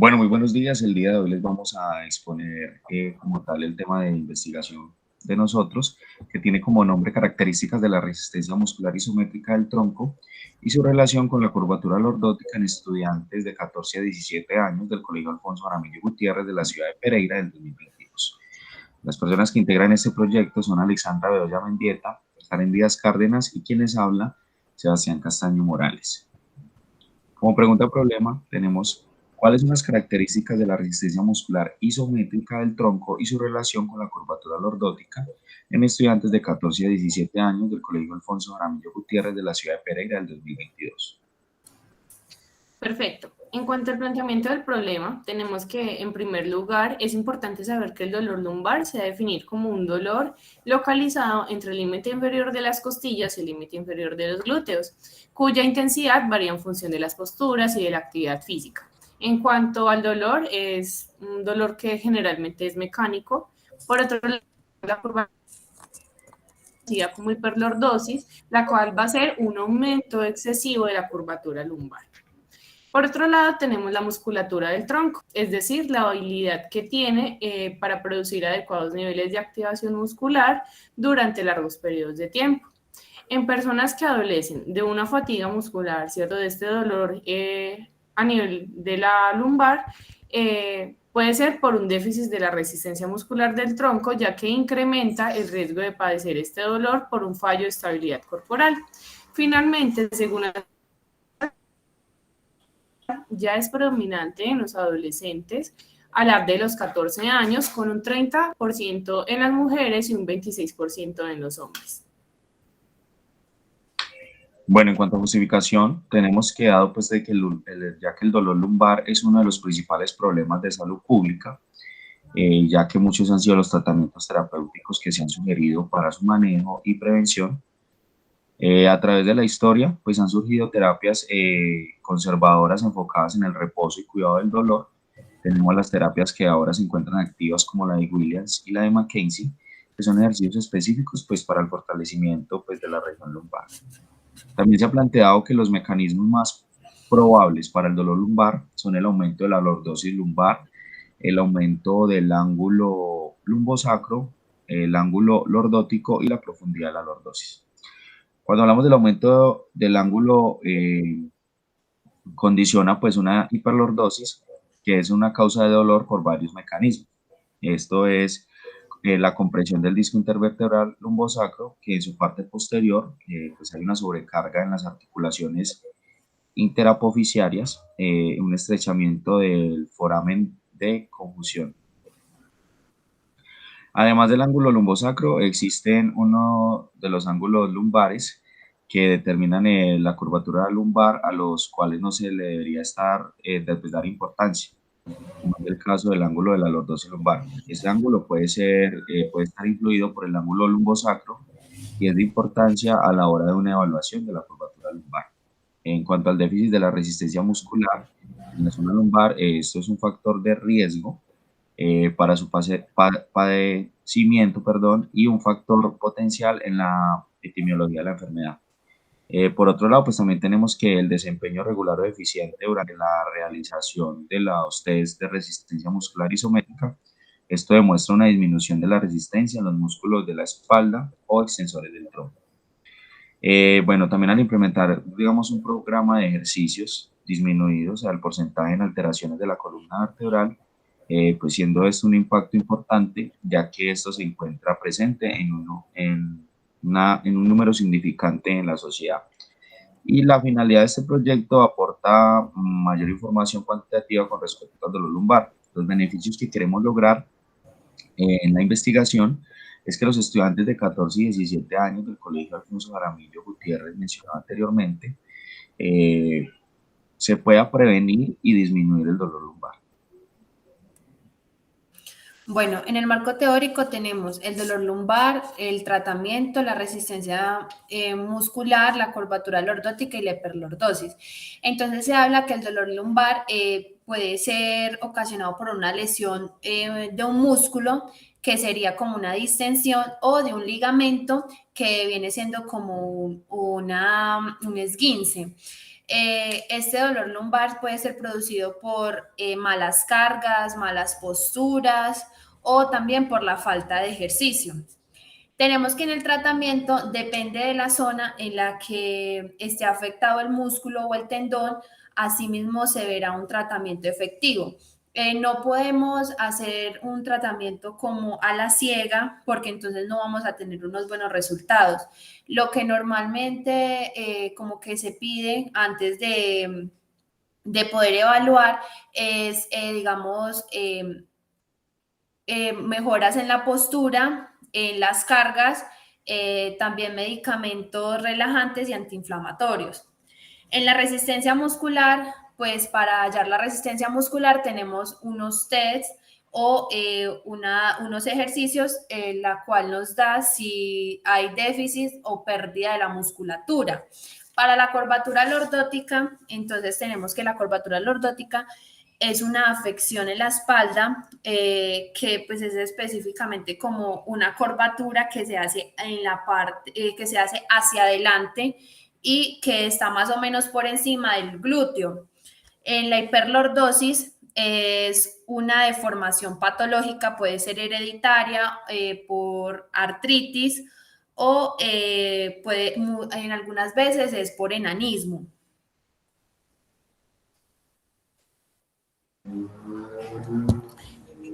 Bueno, muy buenos días. El día de hoy les vamos a exponer como tal el tema de investigación de nosotros, que tiene como nombre características de la resistencia muscular isométrica del tronco y su relación con la curvatura lordótica en estudiantes de 14 a 17 años del Colegio Alfonso Jaramillo Gutiérrez de la ciudad de Pereira del 2022. Las personas que integran este proyecto son Alexandra Bedoya Mendieta, Karen Díaz Cárdenas y quienes habla, Sebastián Castaño Morales. Como pregunta problema, tenemos cuáles son las características de la resistencia muscular isométrica del tronco y su relación con la curvatura lordótica en estudiantes de 14 a 17 años del Colegio Alfonso Jaramillo Gutiérrez de la ciudad de Pereira del 2022. Perfecto. En cuanto al planteamiento del problema, tenemos que, en primer lugar, es importante saber que el dolor lumbar se va a definir como un dolor localizado entre el límite inferior de las costillas y el límite inferior de los glúteos, cuya intensidad varía en función de las posturas y de la actividad física. En cuanto al dolor, es un dolor que generalmente es mecánico. Por otro lado, la curva como hiperlordosis, la cual va a ser un aumento excesivo de la curvatura lumbar. Por otro lado, tenemos la musculatura del tronco, es decir, la habilidad que tiene para producir adecuados niveles de activación muscular durante largos periodos de tiempo. En personas que adolecen de una fatiga muscular, ¿cierto? De este dolor a nivel de la lumbar, puede ser por un déficit de la resistencia muscular del tronco, ya que incrementa el riesgo de padecer este dolor por un fallo de estabilidad corporal. Finalmente, según la ya es predominante en los adolescentes a la edad de los 14 años, con un 30% en las mujeres y un 26% en los hombres. Bueno, en cuanto a justificación, tenemos que dado pues de que ya que el dolor lumbar es uno de los principales problemas de salud pública, ya que muchos han sido los tratamientos terapéuticos que se han sugerido para su manejo y prevención. A través de la historia, pues han surgido terapias conservadoras enfocadas en el reposo y cuidado del dolor. Tenemos las terapias que ahora se encuentran activas como la de Williams y la de Mackenzie, que son ejercicios específicos pues para el fortalecimiento pues de la región lumbar. También se ha planteado que los mecanismos más probables para el dolor lumbar son el aumento de la lordosis lumbar, el aumento del ángulo lumbosacro, el ángulo lordótico y la profundidad de la lordosis. Cuando hablamos del aumento del ángulo, condiciona pues una hiperlordosis, que es una causa de dolor por varios mecanismos. Esto es la compresión del disco intervertebral lumbosacro, que en su parte posterior pues hay una sobrecarga en las articulaciones interapofisiarias, un estrechamiento del foramen de conjunción. Además del ángulo lumbosacro, existen uno de los ángulos lumbares que determinan la curvatura lumbar, a los cuales no se le debería dar importancia, como es el caso del ángulo de la lordosis lumbar. Este ángulo puede estar influido por el ángulo lumbosacro y es de importancia a la hora de una evaluación de la curvatura lumbar. En cuanto al déficit de la resistencia muscular en la zona lumbar, esto es un factor de riesgo para su padecimiento, y un factor potencial en la epidemiología de la enfermedad. Por otro lado, pues también tenemos que el desempeño regular o deficiente durante la realización de los test de resistencia muscular isométrica. Esto demuestra una disminución de la resistencia en los músculos de la espalda o extensores del tronco. Bueno, también al implementar, digamos, un programa de ejercicios disminuidos al porcentaje en alteraciones de la columna vertebral, pues siendo esto un impacto importante, ya que esto se encuentra presente en un número significante en la sociedad. Y la finalidad de este proyecto aporta mayor información cuantitativa con respecto al dolor lumbar. Los beneficios que queremos lograr en la investigación es que los estudiantes de 14 y 17 años del Colegio Alfonso Jaramillo Gutiérrez mencionado anteriormente se pueda prevenir y disminuir el dolor lumbar. Bueno, en el marco teórico tenemos el dolor lumbar, el tratamiento, la resistencia muscular, la curvatura lordótica y la hiperlordosis. Entonces se habla que el dolor lumbar puede ser ocasionado por una lesión de un músculo, que sería como una distensión, o de un ligamento que viene siendo como un esguince. Este dolor lumbar puede ser producido por malas cargas, malas posturas o también por la falta de ejercicio. Tenemos que en el tratamiento, depende de la zona en la que esté afectado el músculo o el tendón, asimismo se verá un tratamiento efectivo. No podemos hacer un tratamiento como a la ciega porque entonces no vamos a tener unos buenos resultados. Lo que normalmente como que se pide antes de poder evaluar es, digamos, mejoras en la postura, en las cargas, también medicamentos relajantes y antiinflamatorios. En la resistencia muscular, pues para hallar la resistencia muscular tenemos unos tests o unos ejercicios, la cual nos da si hay déficit o pérdida de la musculatura. Para la curvatura lordótica, entonces tenemos que la curvatura lordótica es una afección en la espalda que pues es específicamente como una curvatura que se hace en la parte, que se hace hacia adelante y que está más o menos por encima del glúteo. En la hiperlordosis es una deformación patológica, puede ser hereditaria por artritis o en algunas veces es por enanismo.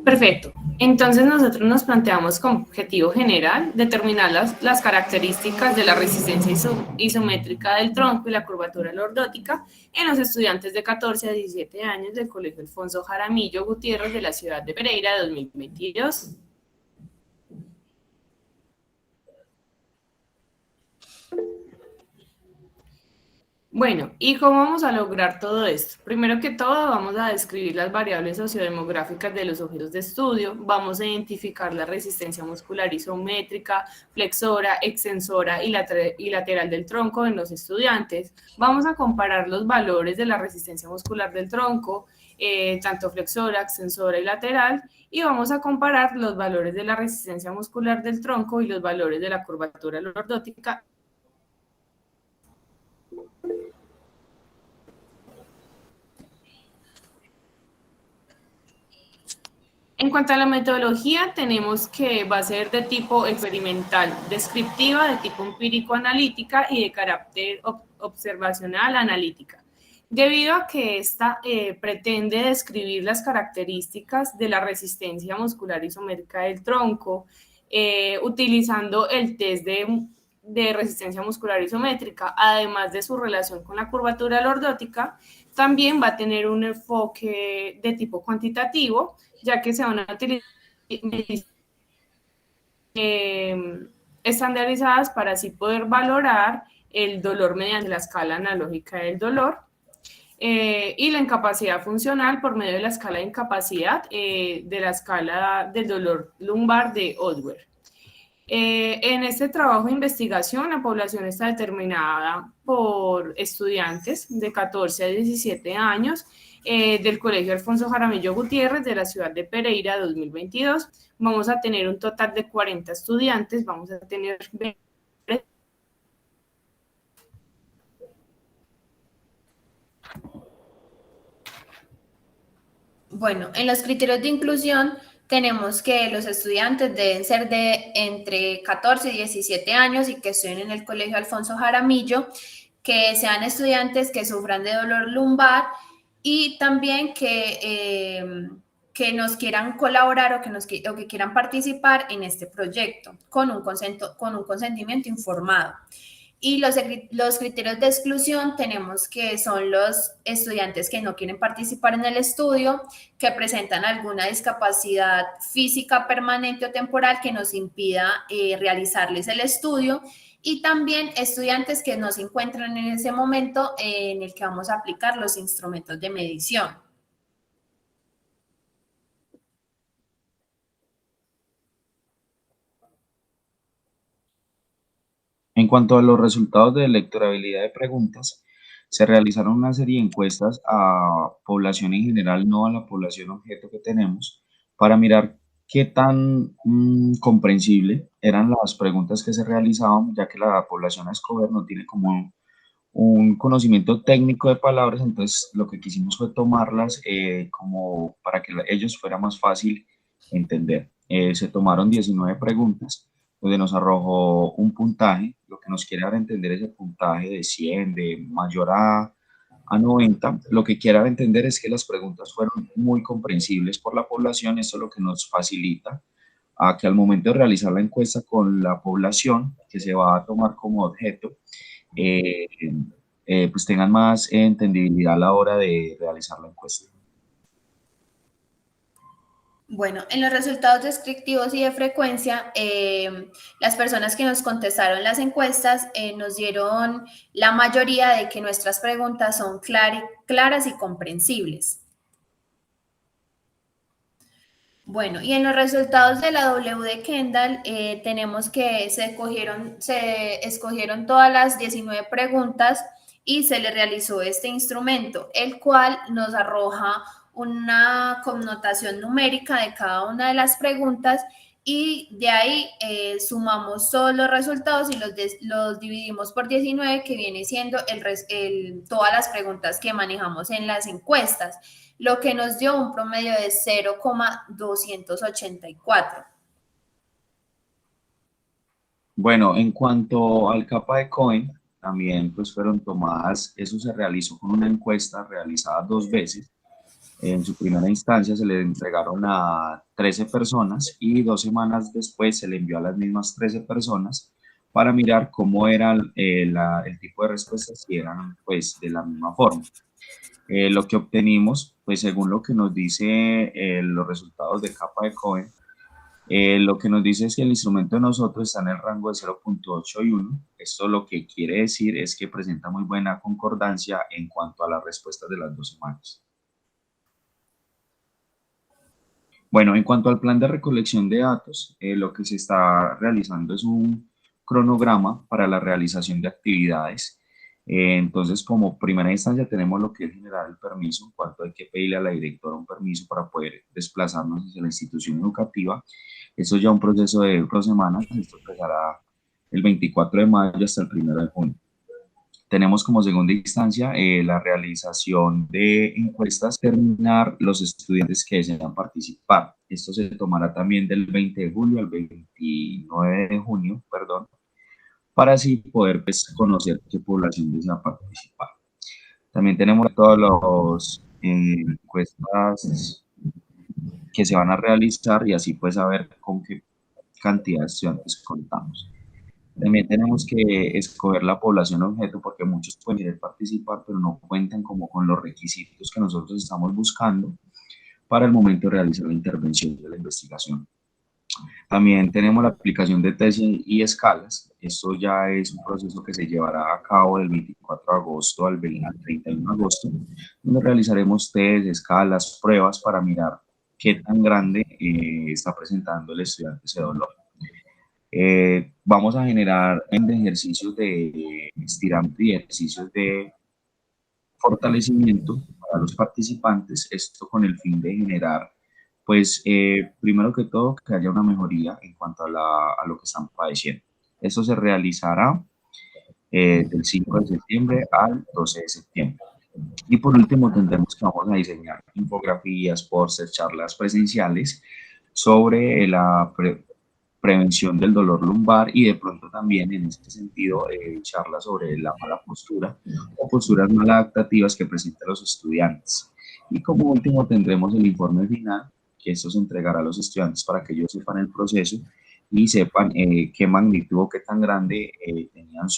Perfecto. Entonces nosotros nos planteamos como objetivo general determinar las características de la resistencia isométrica del tronco y la curvatura lordótica en los estudiantes de 14 a 17 años del Colegio Alfonso Jaramillo Gutiérrez de la ciudad de Pereira 2022. Bueno, ¿y cómo vamos a lograr todo esto? Primero que todo, vamos a describir las variables sociodemográficas de los sujetos de estudio, vamos a identificar la resistencia muscular isométrica, flexora, extensora y lateral del tronco en los estudiantes, vamos a comparar los valores de la resistencia muscular del tronco, tanto flexora, extensora y lateral, y vamos a comparar los valores de la resistencia muscular del tronco y los valores de la curvatura lordótica. En cuanto a la metodología, tenemos que va a ser de tipo experimental, descriptiva, de tipo empírico-analítica y de carácter observacional-analítica. Debido a que esta pretende describir las características de la resistencia muscular isométrica del tronco, utilizando el test de resistencia muscular isométrica, además de su relación con la curvatura lordótica, también va a tener un enfoque de tipo cuantitativo, ya que se van a utilizar estandarizadas para así poder valorar el dolor mediante la escala analógica del dolor y la incapacidad funcional por medio de la escala de incapacidad de la escala del dolor lumbar de Odwer. En este trabajo de investigación, la población está determinada por estudiantes de 14 a 17 años del Colegio Alfonso Jaramillo Gutiérrez de la ciudad de Pereira 2022. Vamos a tener un total de 40 estudiantes, vamos a tener 20. Bueno, en los criterios de inclusión tenemos que los estudiantes deben ser de entre 14 y 17 años y que estén en el Colegio Alfonso Jaramillo, que sean estudiantes que sufran de dolor lumbar y también que nos quieran colaborar o que quieran participar en este proyecto con un consentimiento informado. Y los criterios de exclusión tenemos que son los estudiantes que no quieren participar en el estudio, que presentan alguna discapacidad física permanente o temporal que nos impida realizarles el estudio, y también estudiantes que no se encuentran en ese momento en el que vamos a aplicar los instrumentos de medición. En cuanto a los resultados de lectorabilidad de preguntas, se realizaron una serie de encuestas a población en general, no a la población objeto que tenemos, para mirar qué tan comprensible eran las preguntas que se realizaban, ya que la población a escoger no tiene como un conocimiento técnico de palabras, entonces lo que quisimos fue tomarlas como para que ellos fuera más fácil entender. Se tomaron 19 preguntas, donde nos arrojó un puntaje. Lo que nos quiere dar a entender es el puntaje de 100, de mayor a 90. Lo que quiere dar a entender es que las preguntas fueron muy comprensibles por la población. Esto es lo que nos facilita a que al momento de realizar la encuesta con la población, que se va a tomar como objeto, eh, pues tengan más entendibilidad a la hora de realizar la encuesta. Bueno, en los resultados descriptivos y de frecuencia, las personas que nos contestaron las encuestas nos dieron la mayoría de que nuestras preguntas son claras y comprensibles. Bueno, y en los resultados de la W de Kendall tenemos que se escogieron todas las 19 preguntas y se le realizó este instrumento, el cual nos arroja una connotación numérica de cada una de las preguntas y de ahí sumamos todos los resultados y los dividimos por 19, que viene siendo todas las preguntas que manejamos en las encuestas, lo que nos dio un promedio de 0,284. Bueno, en cuanto al capa de Cohen, también pues fueron tomadas, eso se realizó con una encuesta realizada 2 veces. En su primera instancia se le entregaron a 13 personas y 2 semanas después se le envió a las mismas 13 personas para mirar cómo era el tipo de respuestas, si eran pues de la misma forma. Lo que obtenimos, pues según lo que nos dice los resultados de capa de Cohen, lo que nos dice es que el instrumento de nosotros está en el rango de 0.8 y 1. Esto lo que quiere decir es que presenta muy buena concordancia en cuanto a las respuestas de las 2 semanas. Bueno, en cuanto al plan de recolección de datos, lo que se está realizando es un cronograma para la realización de actividades. Entonces, como primera instancia tenemos lo que es generar el permiso, en cuanto hay que pedirle a la directora un permiso para poder desplazarnos hacia la institución educativa. Eso ya un proceso de 2 semanas, esto empezará el 24 de mayo hasta el 1 de junio. Tenemos como segunda instancia la realización de encuestas, terminar los estudiantes que desean participar. Esto se tomará también del 20 de julio al 29 de junio, perdón, para así poder pues, conocer qué población desea participar. También tenemos todas las encuestas que se van a realizar y así pues saber con qué cantidad de estudiantes contamos. También tenemos que escoger la población objeto porque muchos pueden querer participar, pero no cuentan como con los requisitos que nosotros estamos buscando para el momento de realizar la intervención de la investigación. También tenemos la aplicación de test y escalas. Esto ya es un proceso que se llevará a cabo del 24 de agosto al 31 de agosto, donde realizaremos test, escalas, pruebas para mirar qué tan grande está presentando el estudiante ese dolor. Vamos a generar ejercicios de estiramiento y ejercicios de fortalecimiento para los participantes, esto con el fin de generar, pues, primero que todo, que haya una mejoría en cuanto a lo que están padeciendo. Esto se realizará del 5 de septiembre al 12 de septiembre. Y por último, tendremos que vamos a diseñar infografías, pósters, charlas presenciales sobre la prevención del dolor lumbar y de pronto también en este sentido charlas sobre la mala postura o posturas maladaptativas que presentan los estudiantes. Y como último tendremos el informe final, que esto se entregará a los estudiantes para que ellos sepan el proceso y sepan qué magnitud o qué tan grande tenían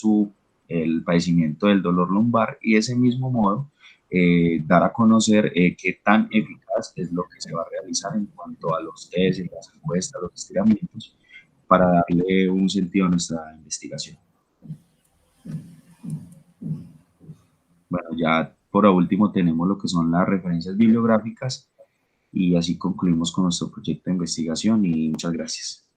el padecimiento del dolor lumbar y de ese mismo modo dar a conocer qué tan eficaz es lo que se va a realizar en cuanto a los test, las encuestas, los estiramientos, para darle un sentido a nuestra investigación. Bueno, ya por último tenemos lo que son las referencias bibliográficas y así concluimos con nuestro proyecto de investigación y muchas gracias.